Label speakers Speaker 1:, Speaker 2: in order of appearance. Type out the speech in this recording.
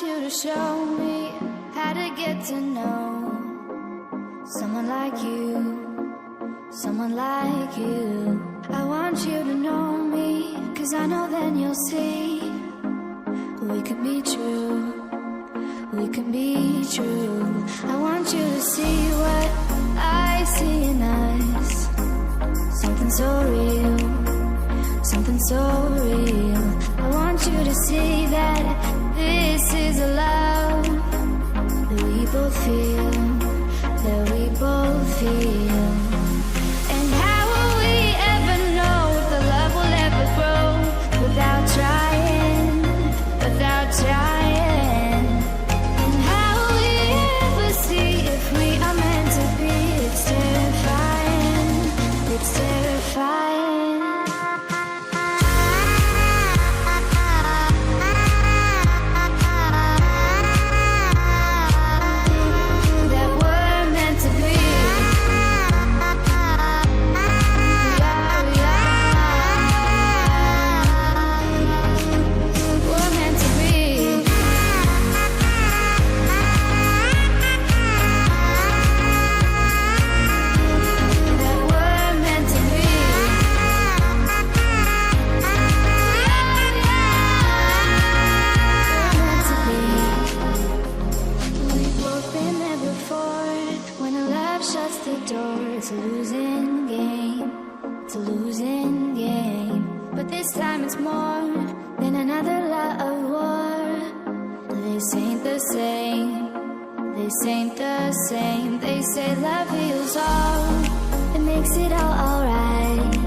Speaker 1: want you to show me how to get to know someone like you, someone like you. I want you to know me, 'cause I know then you'll see we could be true, we can be true. I want you to see what I see in us, something so real, something so real. I want you to see that this is a love that we both feel, that we both feel. And how will we ever know if the love will ever grow without trying, without trying? And how will we ever see if we are meant to be? It's terrifying, it's terrifying. That we're meant to be. We're meant to be. That we're meant to be. We're meant to be. We've both been there before, when a love shuts the door. It's a losing game, it's a losing game. But this time it's more than another love war. This ain't the same, this ain't the same. They say love heals all, it makes it all alright.